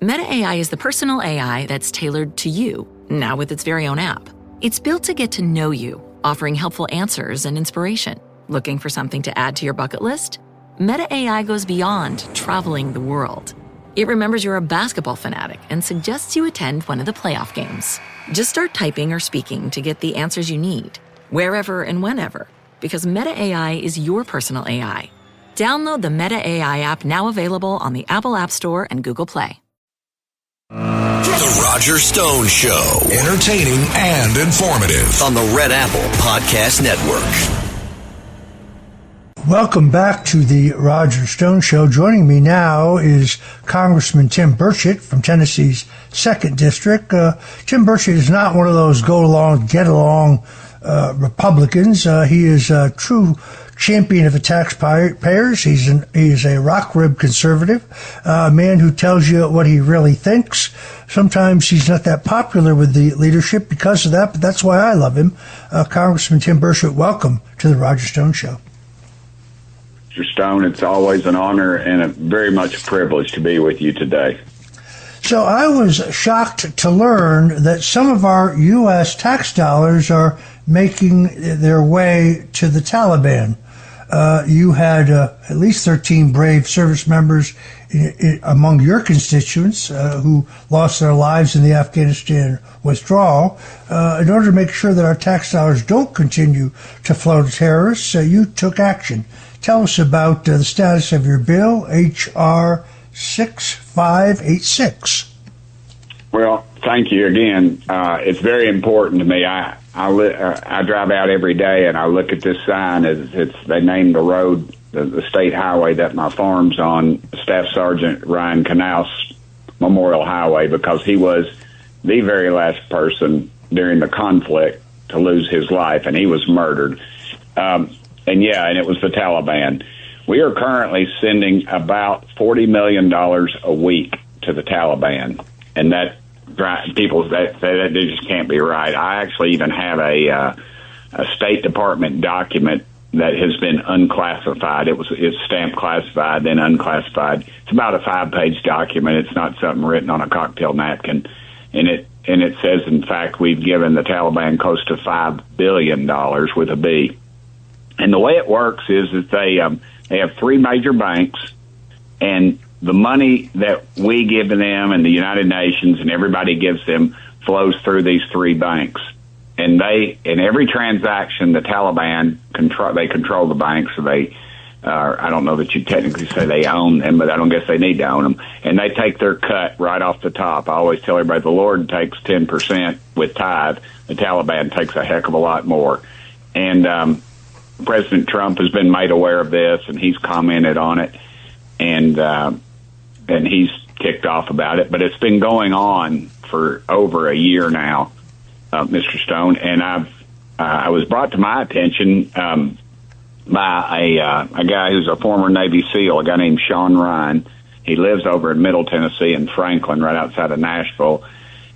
Meta AI is the personal AI that's tailored to you, now with its very own app. It's built to get to know you, offering helpful answers and inspiration. Looking for something to add to your bucket list? Meta AI goes beyond traveling the world. It remembers you're a basketball fanatic and suggests you attend one of the playoff games. Just start typing or speaking to get the answers you need, wherever and whenever, because Meta AI is your personal AI. Download the Meta AI app, now available on the Apple App Store and Google Play. The Roger Stone Show. Entertaining and informative on the Red Apple Podcast Network. Welcome back to the Roger Stone Show. Joining me now is Congressman Tim Burchett from Tennessee's 2nd District. Tim Burchett is not one of those go-along, get-along Republicans. He is a true champion of the taxpayers. He is a rock-ribbed conservative, a man who tells you what he really thinks. Sometimes he's not that popular with the leadership because of that, but that's why I love him. Congressman Tim Burchett, welcome to the Roger Stone Show. Mr. Stone, it's always an honor and a very much a privilege to be with you today. So I was shocked to learn that some of our U.S. tax dollars are making their way to the Taliban. You had at least 13 brave service members among your constituents who lost their lives in the Afghanistan withdrawal. In order to make sure that our tax dollars don't continue to flow to terrorists, you took action. Tell us about the status of your bill, H.R. 6586. Well, thank you again. It's very important to me. I drive out every day and I look at this sign as they named the road, the state highway that my farm's on, Staff Sergeant Ryan Knauss Memorial Highway, because he was the very last person during the conflict to lose his life, and he was murdered. And it was the Taliban. We are currently sending about $40 million a week to the Taliban, and that people that just can't be right. I actually even have a State Department document that has been unclassified. It's stamped classified, then unclassified. It's about a 5-page document. It's not something written on a cocktail napkin, and it says, in fact, we've given the Taliban close to $5 billion with a B. And the way it works is that they have 3 major banks, and the money that we give to them and the United Nations and everybody gives them flows through these 3 banks. And in every transaction, the Taliban control the banks. So I don't know that you technically say they own them, but I don't guess they need to own them. And they take their cut right off the top. I always tell everybody the Lord takes 10% with tithe. The Taliban takes a heck of a lot more. And President Trump has been made aware of this, and he's commented on it, and he's ticked off about it. But it's been going on for over a year now, Mr. Stone, and I was brought to my attention by a guy who's a former Navy SEAL, a guy named Sean Ryan. He lives over in Middle Tennessee in Franklin, right outside of Nashville.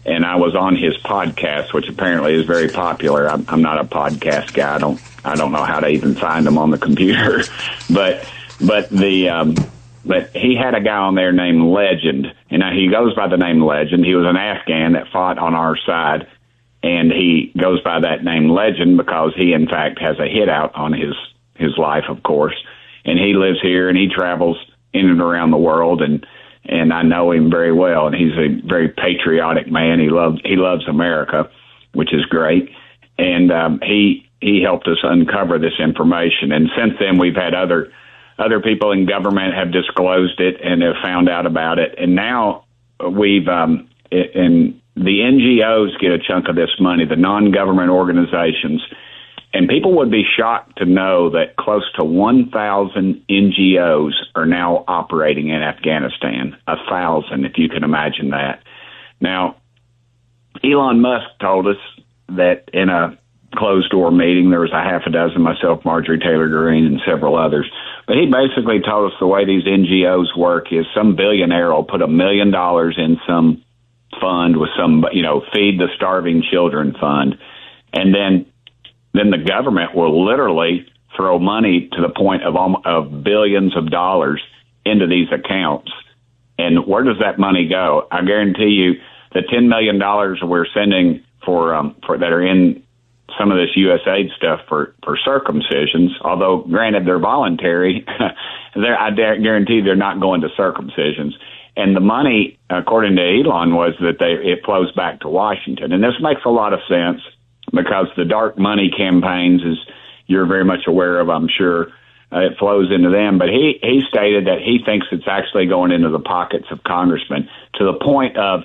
And I was on his podcast, which apparently is very popular. I'm not a podcast guy. I don't know how to even find them on the computer, but he had a guy on there named Legend, and he goes by the name Legend. He was an Afghan that fought on our side, and he goes by that name Legend because he, in fact, has a hit out on his life, of course. And he lives here, and he travels in and around the world, and I know him very well, and he's a very patriotic man. He loves America, which is great. And he helped us uncover this information. And since then, we've had other people in government have disclosed it and have found out about it. And now we've and the NGOs get a chunk of this money, the non-government organizations. And people would be shocked to know that close to 1,000 NGOs are now operating in Afghanistan. 1,000, if you can imagine that. Now, Elon Musk told us that in a closed-door meeting, there was a half a dozen, myself, Marjorie Taylor Greene, and several others. But he basically told us the way these NGOs work is some billionaire will put $1 million in some fund with some, feed the starving children fund, and then the government will literally throw money to the point of billions of dollars into these accounts. And where does that money go? I guarantee you the $10 million we're sending for that are in some of this USAID stuff for circumcisions, although granted they're voluntary, I guarantee they're not going to circumcisions. And the money, according to Elon, was that it flows back to Washington. And this makes a lot of sense because the dark money campaigns, as you're very much aware of, I'm sure, it flows into them. But he stated that he thinks it's actually going into the pockets of congressmen to the point of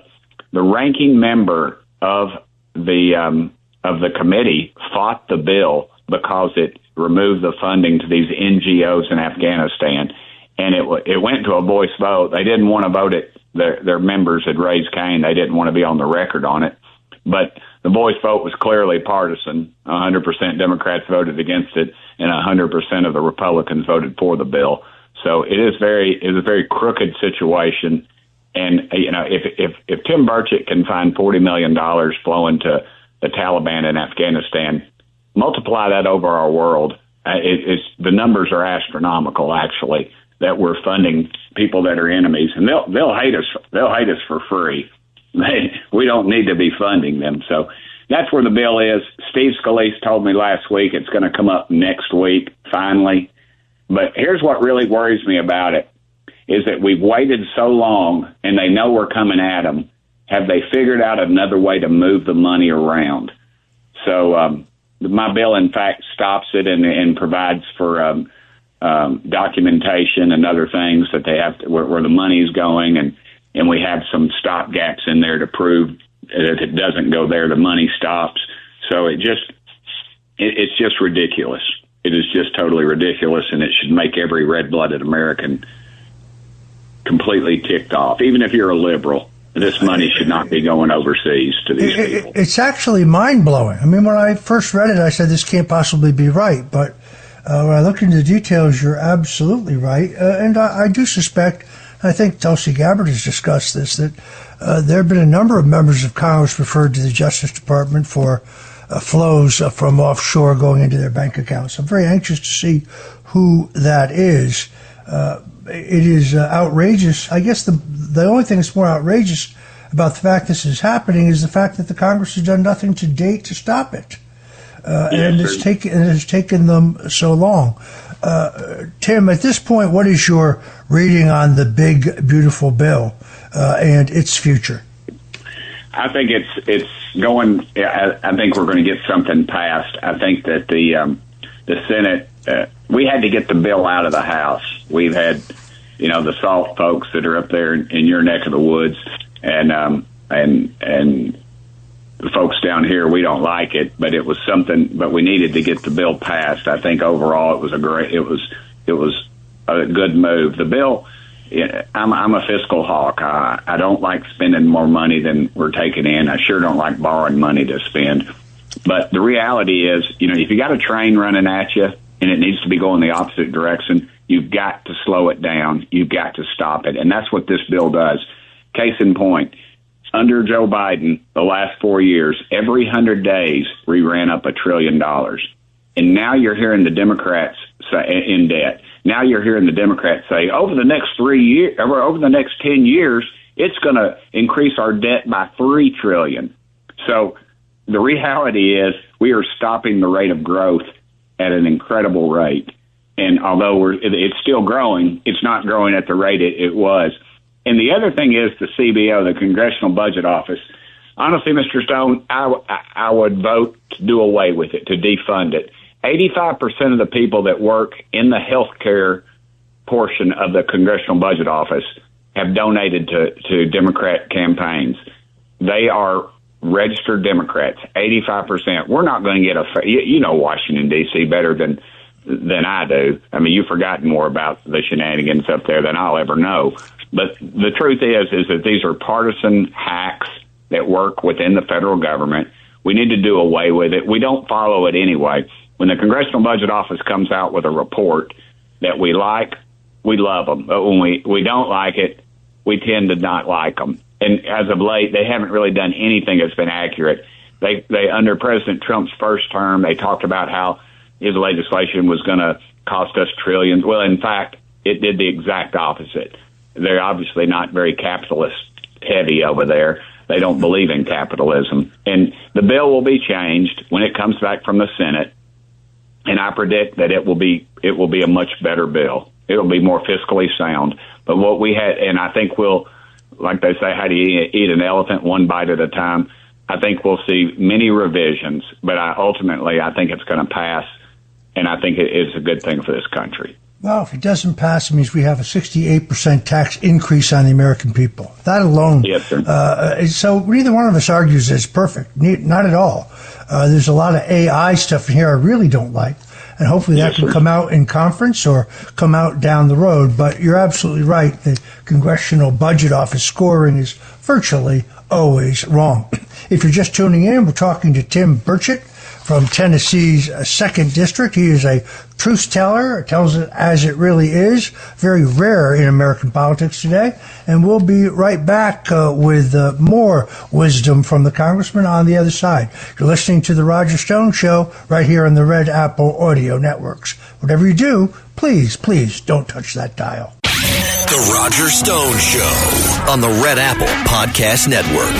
the ranking member of the committee fought the bill because it removed the funding to these NGOs in Afghanistan. And it went to a voice vote. They didn't want to vote it. Their members had raised Cain. They didn't want to be on the record on it. But the voice vote was clearly partisan. 100% Democrats voted against it, and 100% of the Republicans voted for the bill. So it is a very crooked situation. And if Tim Burchett can find $40 million flowing to the Taliban in Afghanistan, multiply that over our world. The numbers are astronomical, actually, that we're funding people that are enemies, and they'll hate us. They'll hate us for free. We don't need to be funding them. So that's where the bill is. Steve Scalise told me last week it's going to come up next week, finally. But here's what really worries me about it, is that we've waited so long, and they know we're coming at them. Have they figured out another way to move the money around? So my bill, in fact, stops it and provides for documentation and other things that they have to, where the money is going, and we have some stop gaps in there to prove that if it doesn't go there, the money stops. So it's just ridiculous. It is just totally ridiculous, and it should make every red-blooded American completely ticked off. Even if you're a liberal, this money should not be going overseas to these people. It's actually mind-blowing. I mean, when I first read it, I said this can't possibly be right, but when I looked into the details, you're absolutely right. And I do suspect, I think Tulsi Gabbard has discussed this, that there have been a number of members of Congress referred to the Justice Department for flows from offshore going into their bank accounts. I'm very anxious to see who that is. It is outrageous. I guess the only thing that's more outrageous about the fact this is happening is the fact that the Congress has done nothing to date to stop it. And it has taken them so long. Tim, at this point, what is your reading on the big, beautiful bill and its future? I think it's going. I think we're going to get something passed. I think that the Senate. We had to get the bill out of the House. We've had, the SALT folks that are up there in your neck of the woods, and the folks down here, we don't like it, but it was something. But we needed to get the bill passed. I think overall it was a good move. The bill. I'm a fiscal hawk. I don't like spending more money than we're taking in. I sure don't like borrowing money to spend. But the reality is, if you got a train running at you and it needs to be going the opposite direction, you've got to slow it down. You've got to stop it. And that's what this bill does. Case in point, under Joe Biden, the last 4 years, every 100 days, we ran up $1 trillion. And now you're hearing the Democrats say in debt. Now you're hearing the Democrats say over the next 3 years, or over the next 10 years, it's going to increase our debt by $3 trillion. So the reality is we are stopping the rate of growth at an incredible rate. And although it's still growing, it's not growing at the rate it was. And the other thing is the CBO, the Congressional Budget Office. Honestly, Mr. Stone, I would vote to do away with it, to defund it. 85% of the people that work in the healthcare portion of the Congressional Budget Office have donated to Democrat campaigns. They are registered Democrats, 85%. We're not going to get Washington, D.C. better than I do. I mean, you've forgotten more about the shenanigans up there than I'll ever know. But the truth is that these are partisan hacks that work within the federal government. We need to do away with it. We don't follow it anyway. When the Congressional Budget Office comes out with a report that we like, we love them. But when we don't like it, we tend to not like them. And as of late, they haven't really done anything that's been accurate. They under President Trump's first term, they talked about how his legislation was going to cost us trillions. Well, in fact, it did the exact opposite. they're obviously not very capitalist heavy over there. They don't believe in capitalism. And the bill will be changed when it comes back from the Senate. And I predict that it will be a much better bill. It'll be more fiscally sound. But what we had, and I think we'll, like they say, how do you eat an elephant one bite at a time? I think we'll see many revisions, but ultimately I think it's going to pass, and I think it is a good thing for this country. Well, if it doesn't pass, it means we have a 68% tax increase on the American people. That alone. Yes, sir. So neither one of us argues it's perfect. Not at all. There's a lot of AI stuff in here I really don't like. And hopefully that can come out in conference or come out down the road. But you're absolutely right. The Congressional Budget Office scoring is virtually always wrong. If you're just tuning in, we're talking to Tim Burchett from Tennessee's 2nd District. He is a truth teller, tells it as it really is, very rare in American politics today. And we'll be right back with more wisdom from the congressman on the other side. You're listening to The Roger Stone Show right here on the Red Apple Audio Networks. Whatever you do, please don't touch that dial. The Roger Stone Show on the Red Apple Podcast Network.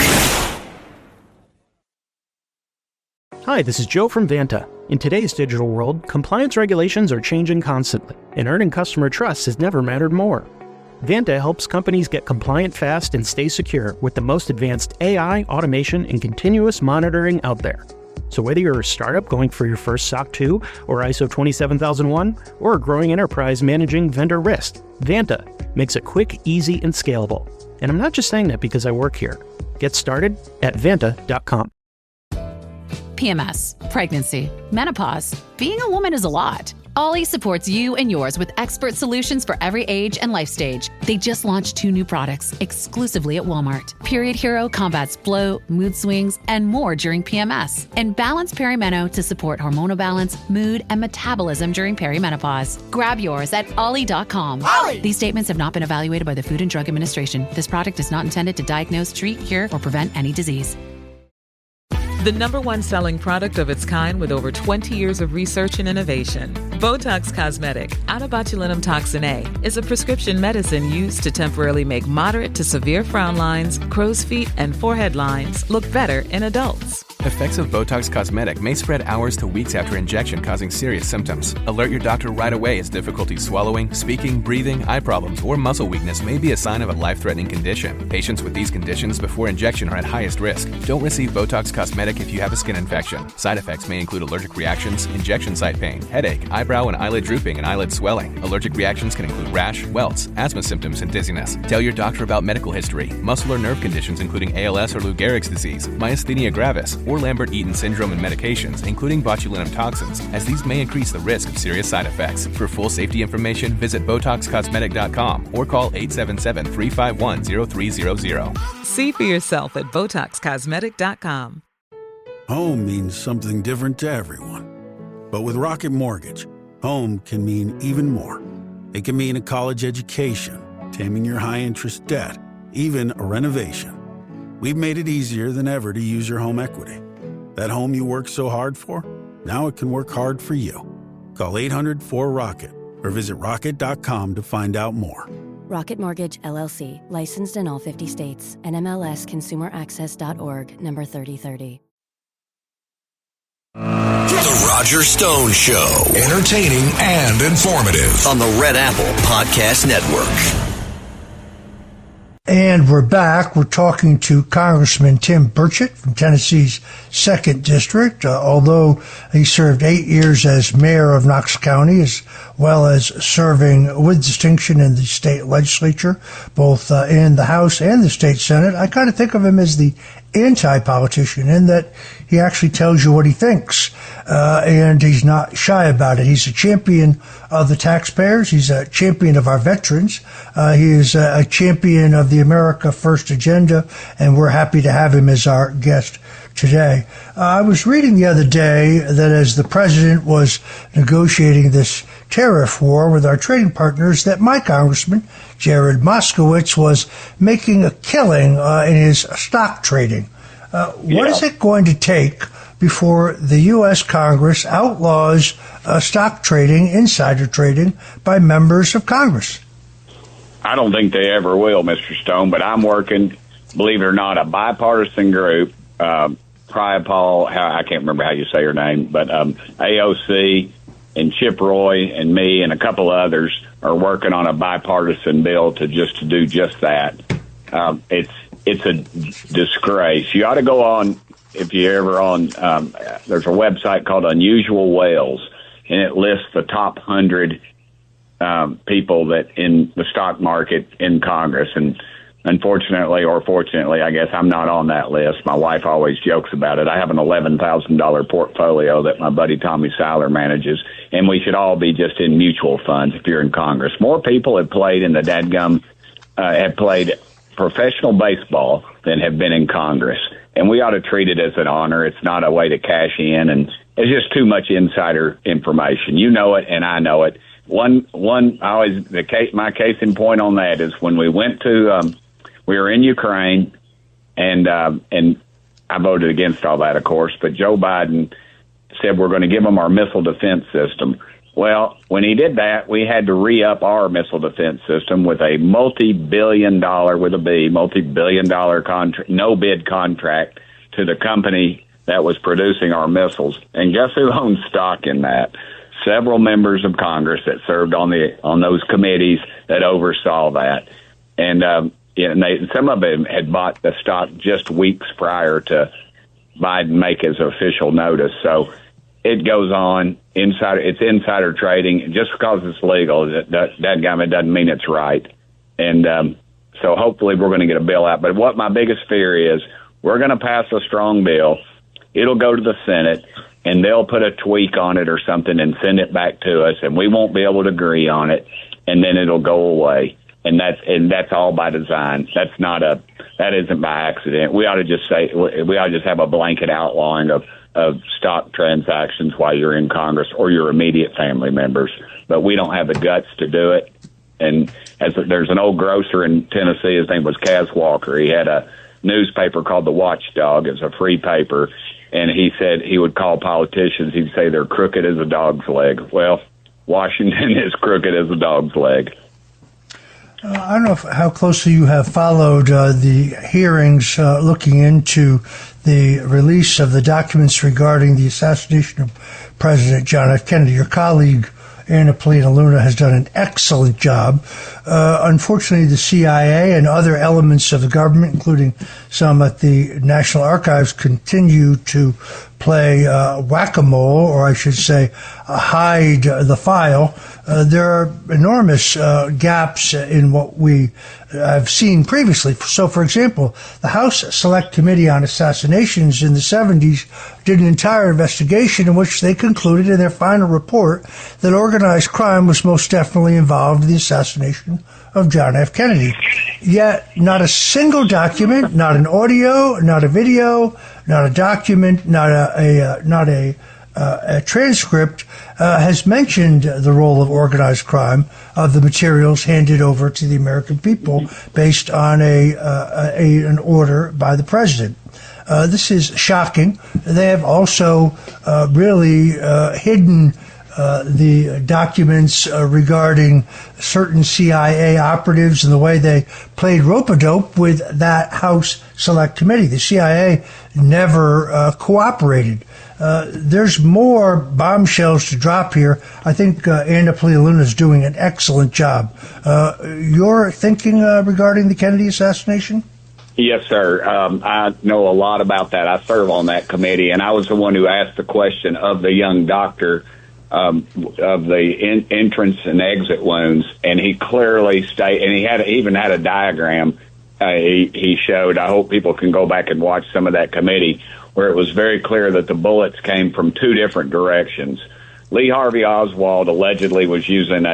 Hi, this is Joe from Vanta. In today's digital world, compliance regulations are changing constantly, and earning customer trust has never mattered more. Vanta helps companies get compliant fast and stay secure with the most advanced AI, automation, and continuous monitoring out there. So whether you're a startup going for your first SOC 2 or ISO 27001, or a growing enterprise managing vendor risk, Vanta makes it quick, easy, and scalable. And I'm not just saying that because I work here. Get started at Vanta.com. PMS, pregnancy, menopause. Being a woman is a lot. Ollie supports you and yours with expert solutions for every age and life stage. They just launched 2 new products exclusively at Walmart. Period Hero combats bloat, mood swings, and more during PMS. And Balance Perimeno to support hormonal balance, mood, and metabolism during perimenopause. Grab yours at Ollie.com. Ollie! These statements have not been evaluated by the Food and Drug Administration. This product is not intended to diagnose, treat, cure, or prevent any disease. The #1 selling product of its kind with over 20 years of research and innovation. Botox Cosmetic, onabotulinum toxin A, is a prescription medicine used to temporarily make moderate to severe frown lines, crow's feet, and forehead lines look better in adults. Effects of Botox Cosmetic may spread hours to weeks after injection, causing serious symptoms. Alert your doctor right away as difficulty swallowing, speaking, breathing, eye problems, or muscle weakness may be a sign of a life-threatening condition. Patients with these conditions before injection are at highest risk. Don't receive Botox Cosmetic if you have a skin infection. Side effects may include allergic reactions, injection site pain, headache, eyebrow and eyelid drooping, and eyelid swelling. Allergic reactions can include rash, welts, asthma symptoms, and dizziness. Tell your doctor about medical history, muscle or nerve conditions including ALS or Lou Gehrig's disease, myasthenia gravis, or Lambert-Eaton syndrome, and medications, including botulinum toxins, as these may increase the risk of serious side effects. For full safety information, visit BotoxCosmetic.com or call 877-351-0300. See for yourself at BotoxCosmetic.com. Home means something different to everyone. But with Rocket Mortgage, home can mean even more. It can mean a college education, taming your high-interest debt, even a renovation. We've made it easier than ever to use your home equity. That home you worked so hard for, now it can work hard for you. Call 800-4ROCKET or visit rocket.com to find out more. Rocket Mortgage, LLC, licensed in all 50 states. NMLSconsumeraccess.org, number 3030. The Roger Stone Show. Entertaining and informative on the Red Apple Podcast Network. And we're back. We're talking to Congressman Tim Burchett from Tennessee's 2nd District. Although he served 8 years as mayor of Knox County, as well as serving with distinction in the state legislature, both in the House and the state Senate, I kind of think of him as the anti-politician in that he actually tells you what he thinks, and he's not shy about it. He's a champion of the taxpayers. He's a champion of our veterans. He is a champion of the America First agenda, and we're happy to have him as our guest today. I was reading the other day that as the president was negotiating this tariff war with our trading partners, that my congressman, Jared Moskowitz, was making a killing in his stock trading. What is it going to take before the U.S. Congress outlaws stock trading, insider trading, by members of Congress? I don't think they ever will, Mr. Stone, but I'm working, believe it or not, a bipartisan group, Paul, I can't remember how you say her name, but AOC and Chip Roy and me and a couple others are working on a bipartisan bill to do just that. It's a disgrace. You ought to go on, if you're ever on, there's a website called Unusual Whales, and it lists the top 100 people that in the stock market in Congress. And unfortunately, or fortunately, I guess I'm not on that list. My wife always jokes about it. I have an $11,000 portfolio that my buddy Tommy Seiler manages, and we should all be just in mutual funds if you're in Congress. More people have played in the have played professional baseball than have been in Congress. And we ought to treat it as an honor. It's not a way to cash in, and it's just too much insider information. You know it, and I know it. My case in point on that is when we went to, we were in Ukraine, and I voted against all that, of course, but Joe Biden said we're going to give them our missile defense system. Well, when he did that, we had to re-up our missile defense system with a multi-billion dollar contract, no bid contract to the company that was producing our missiles. And guess who owns stock in that? Several members of Congress that served on those committees that oversaw that. And some of them had bought the stock just weeks prior to Biden make his official notice. So it goes on. It's insider trading. Just because it's legal, that doesn't mean it's right. And so hopefully we're going to get a bill out. But what my biggest fear is, we're going to pass a strong bill. It'll go to the Senate, and they'll put a tweak on it or something and send it back to us, and we won't be able to agree on it, and then it'll go away. And that's all by design. That isn't by accident. We ought to just have a blanket outlawing of stock transactions while you're in Congress or your immediate family members. But we don't have the guts to do it. And there's an old grocer in Tennessee, his name was Kaz Walker. He had a newspaper called The Watchdog. It's a free paper. And he said he would call politicians, he'd say they're crooked as a dog's leg. Well, Washington is crooked as a dog's leg. I don't know how closely you have followed the hearings looking into the release of the documents regarding the assassination of President John F. Kennedy. Your colleague, Anna Polina Luna, has done an excellent job. Unfortunately, the CIA and other elements of the government, including some at the National Archives, continue to play whack-a-mole, or I should say hide the file. There are enormous gaps in what we have seen previously. So, for example, the House Select Committee on Assassinations in the 70s did an entire investigation in which they concluded in their final report that organized crime was most definitely involved in the assassination of John F. Kennedy. Yet, not a single document, not an audio, not a video, not a document, not a transcript has mentioned the role of organized crime of the materials handed over to the American people based on an order by the president. This is shocking. They have also really hidden the documents regarding certain CIA operatives and the way they played rope-a-dope with that House Select Committee. The CIA never cooperated. There's more bombshells to drop here. I think Anna Polina Luna is doing an excellent job. Your thinking regarding the Kennedy assassination? Yes, sir. I know a lot about that. I serve on that committee, and I was the one who asked the question of the young doctor of the entrance and exit wounds, and he clearly stated, and he even had a diagram he showed. I hope people can go back and watch some of that committee, where it was very clear that the bullets came from two different directions. Lee Harvey Oswald allegedly was using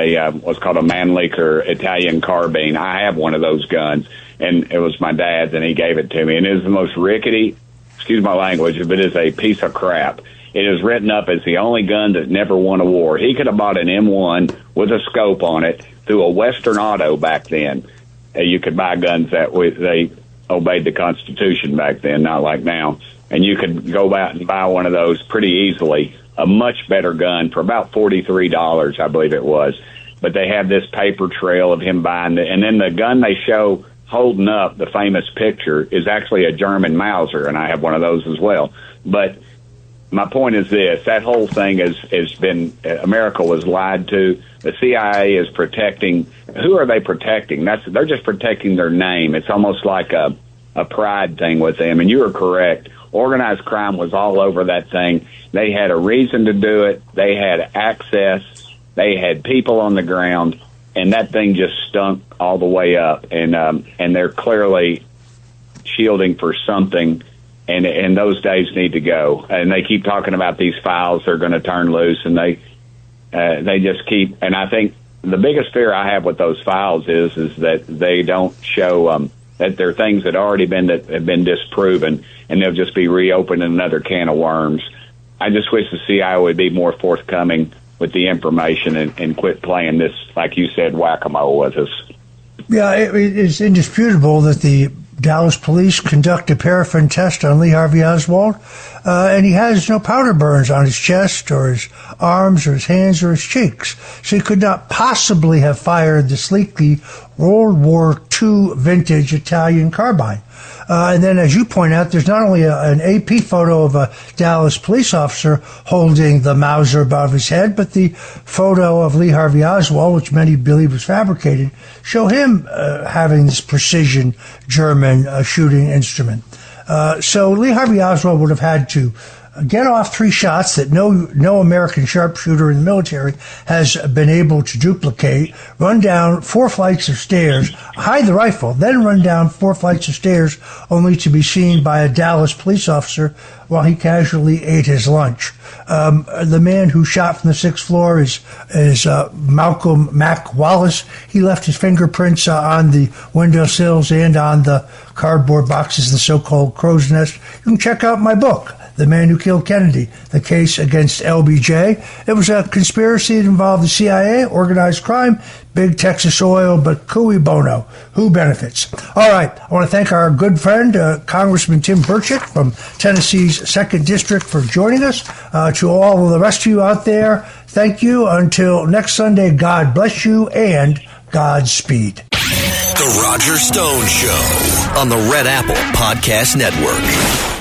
what's called a Mannlicher Italian carbine. I have one of those guns, and it was my dad's, and he gave it to me. And it is the most rickety, excuse my language, but it is a piece of crap. It is written up as the only gun that never won a war. He could have bought an M1 with a scope on it through a Western Auto back then. You could buy guns that they obeyed the Constitution back then, not like now. And you could go out and buy one of those pretty easily, a much better gun for about $43, I believe it was. but they have this paper trail of him buying it. And then the gun they show holding up, the famous picture, is actually a German Mauser, and I have one of those as well. But my point is this: that whole thing has been, America was lied to. The CIA is protecting. Who are they protecting? They're just protecting their name. It's almost like a pride thing with them. And you are correct. Organized crime was all over that thing. They had a reason to do it. They had access. They had people on the ground, and that thing just stunk all the way up. And they're clearly shielding for something. And those days need to go. And they keep talking about these files they're going to turn loose, and they just keep. And I think the biggest fear I have with those files is that they don't show that they're things that have been disproven, and they'll just be reopening another can of worms. I just wish the CIA would be more forthcoming with the information and quit playing this, like you said, whack-a-mole with us. Yeah, it's indisputable that the Dallas police conduct a paraffin test on Lee Harvey Oswald, and he has no powder burns on his chest or his arms or his hands or his cheeks. So he could not possibly have fired the sleekly World War II vintage Italian carbine. And then, as you point out, there's not only an AP photo of a Dallas police officer holding the Mauser above his head, but the photo of Lee Harvey Oswald, which many believe was fabricated, show him having this precision German shooting instrument. So Lee Harvey Oswald would have had to get off 3 shots that no American sharpshooter in the military has been able to duplicate, run down 4 flights of stairs, hide the rifle, then run down 4 flights of stairs, only to be seen by a Dallas police officer while he casually ate his lunch. The man who shot from the 6th floor is Malcolm Mac Wallace. He left his fingerprints on the windowsills and on the cardboard boxes, the so-called crow's nest. You can check out my book, The Man Who Killed Kennedy, The Case Against LBJ. It was a conspiracy that involved the CIA, organized crime, big Texas oil, but cui bono. Who benefits? All right. I want to thank our good friend, Congressman Tim Burchett from Tennessee's 2nd District for joining us. To all of the rest of you out there, thank you. Until next Sunday, God bless you and Godspeed. The Roger Stone Show on the Red Apple Podcast Network.